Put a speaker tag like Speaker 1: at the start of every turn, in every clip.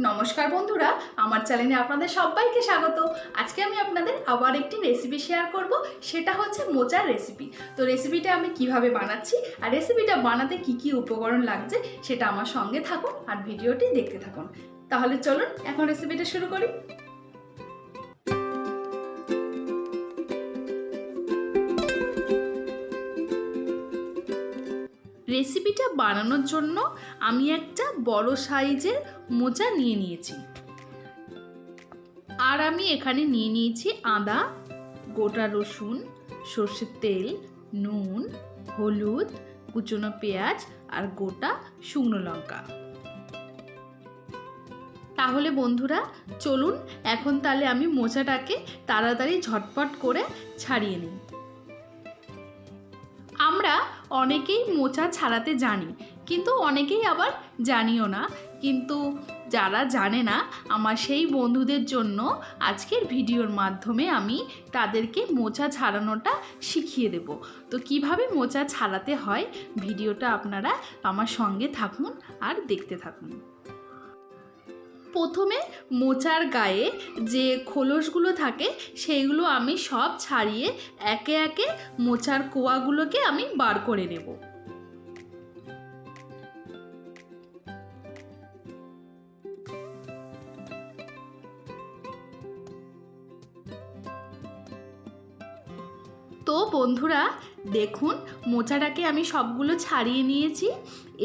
Speaker 1: নমস্কার বন্ধুরা, আমার চ্যানেলে আপনাদের সবাইকে স্বাগত। আজকে আমি আপনাদের আবার একটি রেসিপি শেয়ার করব, সেটা হচ্ছে মোচার রেসিপি। তো রেসিপিটা আমি কিভাবে বানাচ্ছি আর রেসিপিটা বানাতে কি কি উপকরণ লাগছে সেটা আমার সঙ্গে থাকুন আর ভিডিওটি দেখতে থাকুন। তাহলে চলুন এখন রেসিপিটা শুরু করি। রেসিপিটা বানানোর জন্য আমি একটা বড় সাইজের মোচা নিয়ে নিয়েছি, আর আমি এখানে নিয়ে নিয়েছি আদা, গোটা রসুন, সর্ষের তেল, নুন, হলুদ, কুচনো পেঁয়াজ আর গোটা শুকনো লঙ্কা। তাহলে বন্ধুরা চলুন এখন তাহলে আমি মোচাটাকে তাড়াতাড়ি ঝটপট করে ছাড়িয়ে নিই। আমরা অনেকেই মোচা ছাড়াতে জানি, কিন্তু অনেকেই আবার জানিও না। কিন্তু যারা জানে না, আমার সেই বন্ধুদের জন্য আজকের ভিডিওর মাধ্যমে আমি তাদেরকে মোচা ছাড়ানোটা শিখিয়ে দেব। তো কিভাবে মোচা ছাড়াতে হয় ভিডিওটা আপনারা আমার সঙ্গে থাকুন আর দেখতে থাকুন। প্রথমে মোচার গায়ে যে খোলসগুলো থাকে সেইগুলো আমি সব ছাড়িয়ে একে একে মোচার কোয়াগুলোকে আমি বার করে নেব। তো বন্ধুরা দেখুন, মোচাটাকে আমি সবগুলো ছাড়িয়ে নিয়েছি।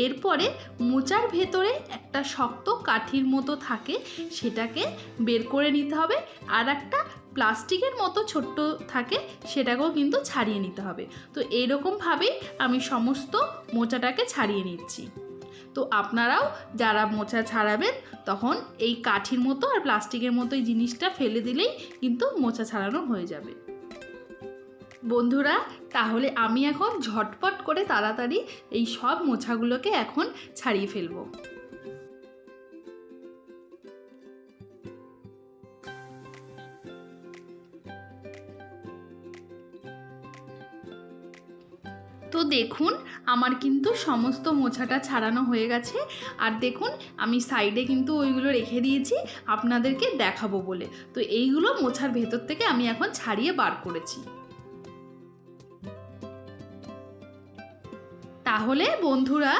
Speaker 1: এরপরে মোচার ভেতরে একটা শক্ত কাঠির মতো থাকে, সেটাকে বের করে নিতে হবে। আর একটা প্লাস্টিকের মতো ছোট্ট থাকে, সেটাকেও কিন্তু ছাড়িয়ে নিতে হবে। তো এইরকমভাবেই আমি সমস্ত মোচাটাকে ছাড়িয়ে নিচ্ছি। তো আপনারাও যারা মোচা ছাড়াবেন তখন এই কাঠির মতো আর প্লাস্টিকের মতো এই জিনিসটা ফেলে দিলেই কিন্তু মোচা ছাড়ানো হয়ে যাবে। বন্ধুরা তাহলে আমি এখন ঝটপট করে তাড়াতাড়ি এই সব মোচাগুলোকে এখন ছাড়িয়ে ফেলবো। তো দেখুন আমার কিন্তু সমস্ত মোচাটা ছাড়ানো হয়ে গেছে। আর দেখুন আমি সাইডে কিন্তু ওইগুলো রেখে দিয়েছি আপনাদেরকে দেখাবো বলে। তো এইগুলো মোচার ভেতর থেকে আমি এখন ছাড়িয়ে বার করেছি। তাহলে বন্ধুরা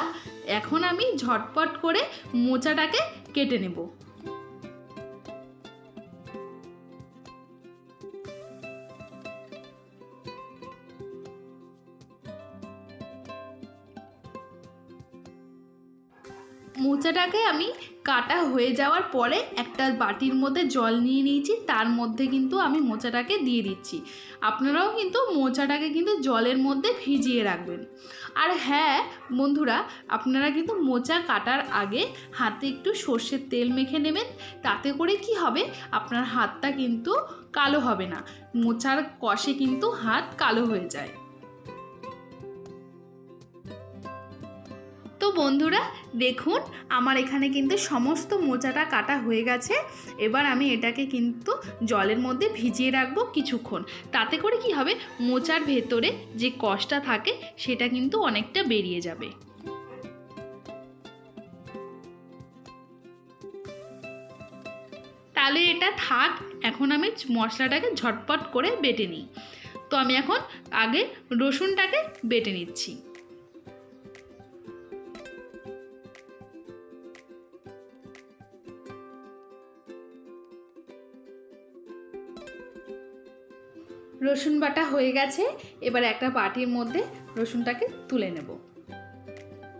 Speaker 1: এখন আমি ঝটপট করে মোচাটাকে কেটে নেব। মোচাটাকে আমি কাটা হয়ে যাওয়ার পরে একটা বাটির মধ্যে জল নিয়ে নিয়েছি, তার মধ্যে কিন্তু আমি মোচাটাকে দিয়ে দিচ্ছি। আপনারাও কিন্তু মোচাটাকে কিন্তু জলের মধ্যে ভিজিয়ে রাখবেন। আর হ্যাঁ বন্ধুরা, আপনারা কিন্তু মোচা কাটার আগে হাতে একটু সর্ষের তেল মেখে নেবেন। তাতে করে কি হবে, আপনার হাতটা কিন্তু কালো হবে না। মোচার কষে কিন্তু হাত কালো হয়ে যায়। তো বন্ধুরা দেখুন আমার এখানে কিন্তু সমস্ত মোচাটা কাটা হয়ে গেছে। এবার আমি এটাকে কিন্তু জলের মধ্যে ভিজিয়ে রাখবো কিছুক্ষণ। তাতে করে কি হবে, মোচার ভেতরে যে কষটা থাকে সেটা কিন্তু অনেকটা বেরিয়ে যাবে। তাহলে এটা থাক, এখন আমি মশলাটাকে ঝটপট করে বেটে নিই। তো আমি এখন আগে রসুনটাকে বেটে নিচ্ছি। রসুন বাটা হয়ে গেছে। এবার একটা বাটির মধ্যে রসুনটাকে তুলে নেব।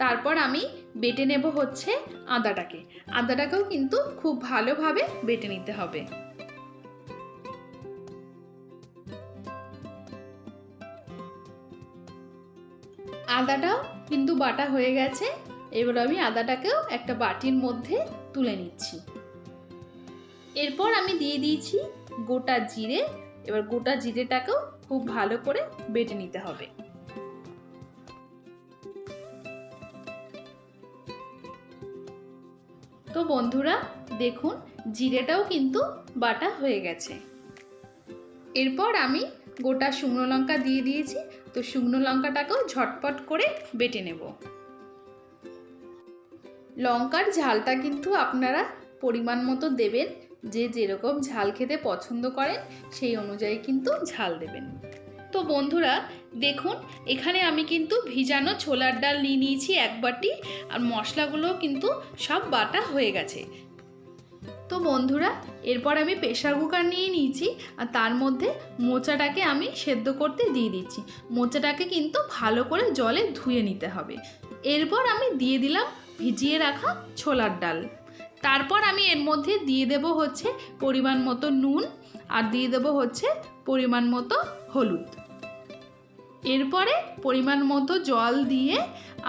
Speaker 1: তারপর আমি বেটে নেব হচ্ছে আদাটাকে। আদাটাকেও কিন্তু খুব ভালোভাবে বেটে নিতে হবে। আদাটাও কিন্তু বাটা হয়ে গেছে। এবার আমি আদাটাকেও একটা বাটির মধ্যে তুলে নিচ্ছি। এরপর আমি দিয়ে দিয়েছি গোটা জিরে। এবার গোটা জিরেটাকেও খুব ভালো করে বেটে নিতে হবে। তো বন্ধুরা দেখুন জিরেটাও কিন্তু বাটা হয়ে গেছে। এরপর আমি গোটা শুকনো লঙ্কা দিয়ে দিয়েছি। তো শুকনো লঙ্কাটাকেও ঝটপট করে বেটে নেব। লঙ্কার ঝালটা কিন্তু আপনারা পরিমাণ মতো দেবেন, যে যেরকম ঝাল খেতে পছন্দ করেন সেই অনুযায়ী কিন্তু ঝাল দেবেন। তো বন্ধুরা দেখুন, এখানে আমি কিন্তু ভিজানো ছোলার ডাল নিয়ে নিয়েছি 1 বাটি, আর মশলাগুলো কিন্তু সব বাটা হয়ে গেছে। তো বন্ধুরা এরপর আমি প্রেসার কুকার নিয়ে নিয়েছি, আর তার মধ্যে মোচাটাকে আমি সেদ্ধ করতে দিয়ে দিচ্ছি। মোচাটাকে কিন্তু ভালো করে জলে ধুয়ে নিতে হবে। এরপর আমি দিয়ে দিলাম ভিজিয়ে রাখা ছোলার ডাল। তারপর আমি এর মধ্যে দিয়ে দেব হচ্ছে পরিমাণ মতো নুন, আর দিয়ে দেব হচ্ছে পরিমাণ মতো হলুদ। এরপরে পরিমাণ মতো জল দিয়ে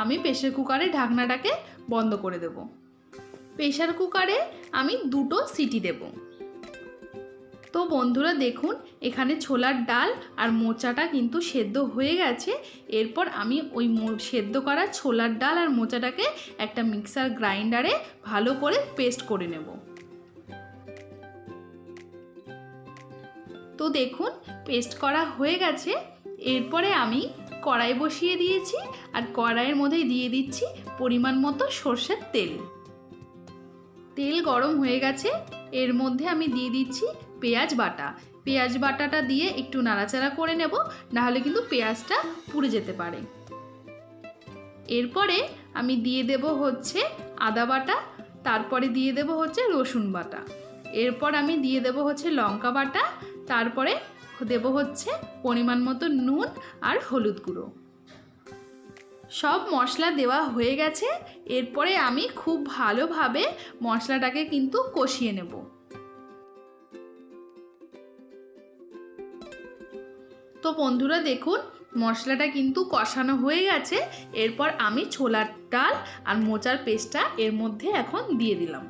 Speaker 1: আমি প্রেসার কুকারের ঢাকনাটাকে বন্ধ করে দেব। প্রেসার কুকারে আমি 2টো সিটি দেব। তো বন্ধুরা দেখুন, এখানে ছোলার ডাল আর মোচাটা কিন্তু সেদ্ধ হয়ে গেছে। এরপর আমি ওই সেদ্ধ করা ছোলার ডাল আর মোচাটাকে একটা মিক্সার গ্রাইন্ডারে ভালো করে পেস্ট করে নেব। তো দেখুন পেস্ট করা হয়ে গেছে। এরপরে আমি কড়াই বসিয়ে দিয়েছি, আর কড়াইয়ের মধ্যে দিয়ে দিচ্ছি পরিমাণ মতো সর্ষের তেল। তেল গরম হয়ে গেছে, এর মধ্যে আমি দিয়ে দিচ্ছি পেঁয়াজ বাটা। পেঁয়াজ বাটাটা দিয়ে একটু নাড়াচাড়া করে নেব, নাহলে কিন্তু পেঁয়াজটা পুড়ে যেতে পারে। এরপরে আমি দিয়ে দেব হচ্ছে আদা বাটা, তারপরে দিয়ে দেব হচ্ছে রসুন বাটা, এরপর আমি দিয়ে দেব হচ্ছে লঙ্কা বাটা, তারপরে দেব হচ্ছে পরিমাণ মতো নুন আর হলুদ গুঁড়ো। সব মশলা দেওয়া হয়ে গেছে। এরপরে আমি খুব ভালোভাবে মশলাটাকে কিন্তু কষিয়ে নেব। তো বন্ধুরা দেখুন, মশলাটা কিন্তু কষানো হয়ে গেছে। এরপর আমি ছোলার ডাল আর মোচার পেস্টটা এর মধ্যে এখন দিয়ে দিলাম।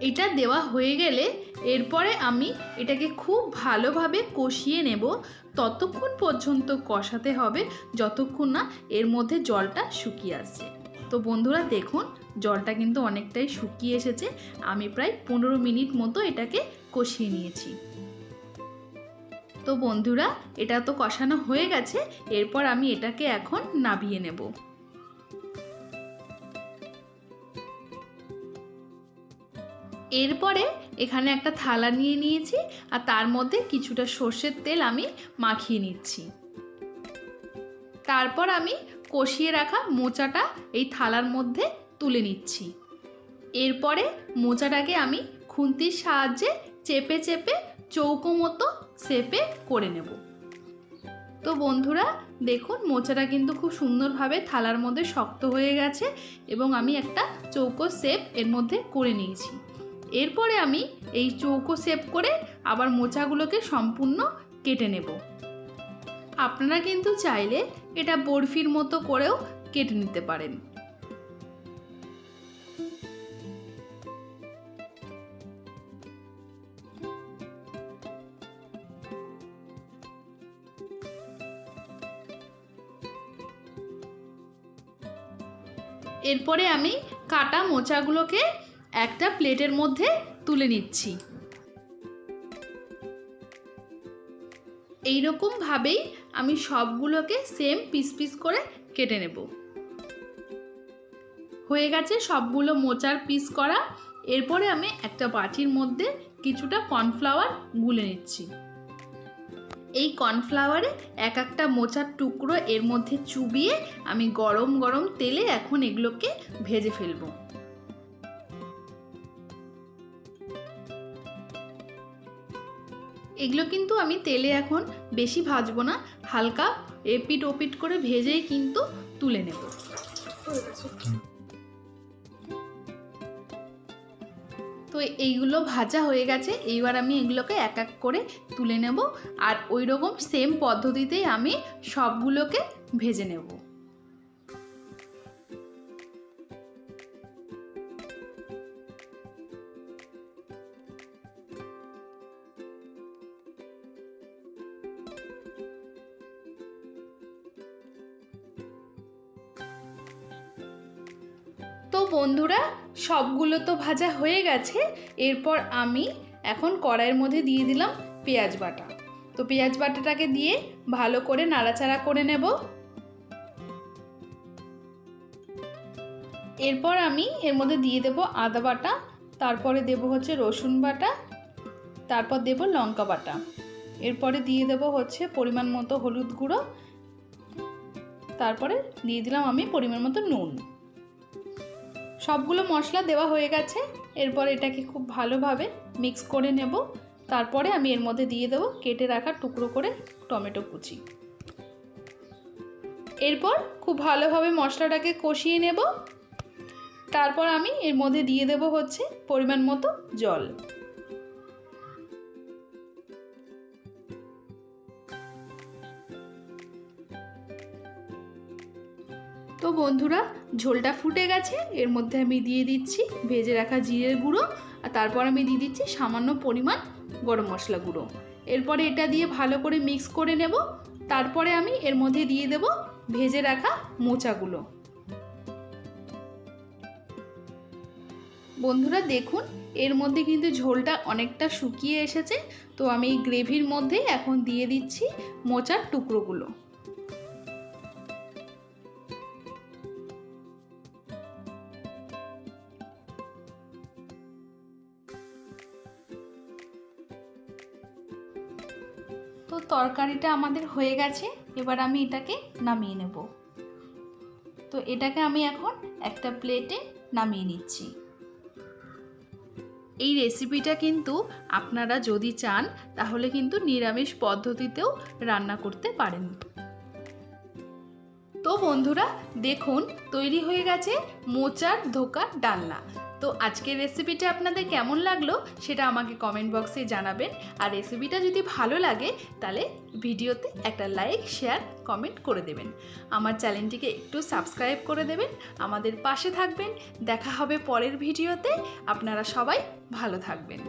Speaker 1: এটা দেওয়া হয়ে গেলে এরপরে আমি এটাকে খুব ভালোভাবে কষিয়ে নেব। ততক্ষণ পর্যন্ত কষাতে হবে যতক্ষণ না এর মধ্যে জলটা শুকিয়ে আসছে। তো বন্ধুরা দেখুন, জলটা কিন্তু অনেকটাই শুকিয়ে এসেছে। আমি প্রায় 15 মিনিট মতো এটাকে কষিয়ে নিয়েছি। তো বন্ধুরা এটা তো কষানো হয়ে গেছে। এরপর আমি এটাকে এখন নামিয়ে নেব। এরপরে এখানে একটা থালা নিয়ে নিয়েছি, আর তার মধ্যে কিছুটা সর্ষের তেল আমি মাখিয়ে নিচ্ছি। তারপর আমি কষিয়ে রাখা মোচাটা এই থালার মধ্যে তুলে নিচ্ছি। এরপরে মোচাটাকে আমি খুন্তির সাহায্যে চেপে চেপে চৌকো মতো শেপে করে নেব। তো বন্ধুরা দেখুন, মোচাটা কিন্তু খুব সুন্দরভাবে থালার মধ্যে শক্ত হয়ে গেছে, এবং আমি একটা চৌকো শেপ এর মধ্যে করে নিয়েছি। এরপরে আমি এই চৌকো শেপ করে আবার মোচাগুলোকে সম্পূর্ণ কেটে নেব। আপনারা কিন্তু চাইলে এটা বরফির মতো করেও কেটে নিতে পারেন। এরপরে আমি কাটা মোচাগুলোকে একটা প্লেটের মধ্যে তুলে নিচ্ছি। এইরকম ভাবেই আমি সবগুলোকে সেম পিস পিস করে কেটে নেব। হয়ে গেছে সবগুলো মোচার পিস করা। এরপরে আমি একটা বাটির মধ্যে কিছুটা কর্নফ্লাওয়ার গুলে নিচ্ছি। এই কর্নফ্লাওয়ারে এক একটা মোচার টুকরো এর মধ্যে চুবিয়ে আমি গরম গরম তেলে এখন এগুলোকে ভেজে ফেলব। এগুলো কিন্তু আমি তেলে এখন বেশি ভাজবো না, হালকা এপিট ওপিট করে ভেজেই কিন্তু তুলে নেব। তো এইগুলো ভাজা হয়ে গেছে। এইবার আমি এগুলোকে এক এক করে তুলে নেব, আর ওই রকম সেম পদ্ধতিতেই আমি সবগুলোকে ভেজে নেব। তো বন্ধুরা সবগুলো তো ভাজা হয়ে গেছে। এরপর আমি এখন কড়াইয়ের মধ্যে দিয়ে দিলাম পেঁয়াজ বাটা। তো পেঁয়াজ বাটাটাকে দিয়ে ভালো করে নাড়াচাড়া করে নেব। এরপর আমি এর মধ্যে দিয়ে দেব আদা বাটা, তারপরে দেব হচ্ছে রসুন বাটা, তারপর দেব লঙ্কা বাটা, এরপরে দিয়ে দেব হচ্ছে পরিমাণ মতো হলুদ গুঁড়ো, তারপরে দিয়ে দিলাম আমি পরিমাণ মতো নুন। সবগুলো মশলা দেওয়া হয়ে গেছে। এরপর এটাকে খুব ভালোভাবে মিক্স করে নেব। তারপরে আমি এর মধ্যে দিয়ে দেব কেটে রাখা টুকরো করে টমেটো কুচি। এরপর খুব ভালোভাবে মশলাটাকে কষিয়ে নেব। তারপর আমি এর মধ্যে দিয়ে দেব হচ্ছে পরিমাণ মতো জল। তো বন্ধুরা, ঝোলটা ফুটে গেছে। এর মধ্যে আমি দিয়ে দিচ্ছি ভেজে রাখা জিরের গুঁড়ো, আর তারপর আমি দিয়ে দিচ্ছি সামান্য পরিমাণ গরম মশলা গুঁড়ো। এরপরে এটা দিয়ে ভালো করে মিক্স করে নেব। তারপরে আমি এর মধ্যে দিয়ে দেব ভেজে রাখা মোচাগুলো। বন্ধুরা দেখুন, এর মধ্যে কিন্তু ঝোলটা অনেকটা শুকিয়ে এসেছে। তো আমি এই গ্রেভির মধ্যে এখন দিয়ে দিচ্ছি মোচার টুকরোগুলো। তো তরকারিটা আমাদের হয়ে গেছে। এবার আমি এটাকে নামিয়ে নেব। তো এটাকে আমি এখন একটা প্লেটে নামিয়ে নিচ্ছি। এই রেসিপিটা কিন্তু আপনারা যদি চান তাহলে কিন্তু নিরামিষ পদ্ধতিতেও রান্না করতে পারেন। তো বন্ধুরা দেখুন, তৈরি হয়ে গেছে মোচার ধোকা ডালনা। তো আজকের রেসিপিটা আপনাদের কেমন লাগলো সেটা আমাকে কমেন্ট বক্সে জানাবেন। আর রেসিপিটা যদি ভালো লাগে তাহলে ভিডিওতে একটা লাইক, শেয়ার, কমেন্ট করে দেবেন। আমার চ্যানেলটিকে একটু সাবস্ক্রাইব করে দেবেন। আমাদের পাশে থাকবেন। দেখা হবে পরের ভিডিওতে। আপনারা সবাই ভালো থাকবেন।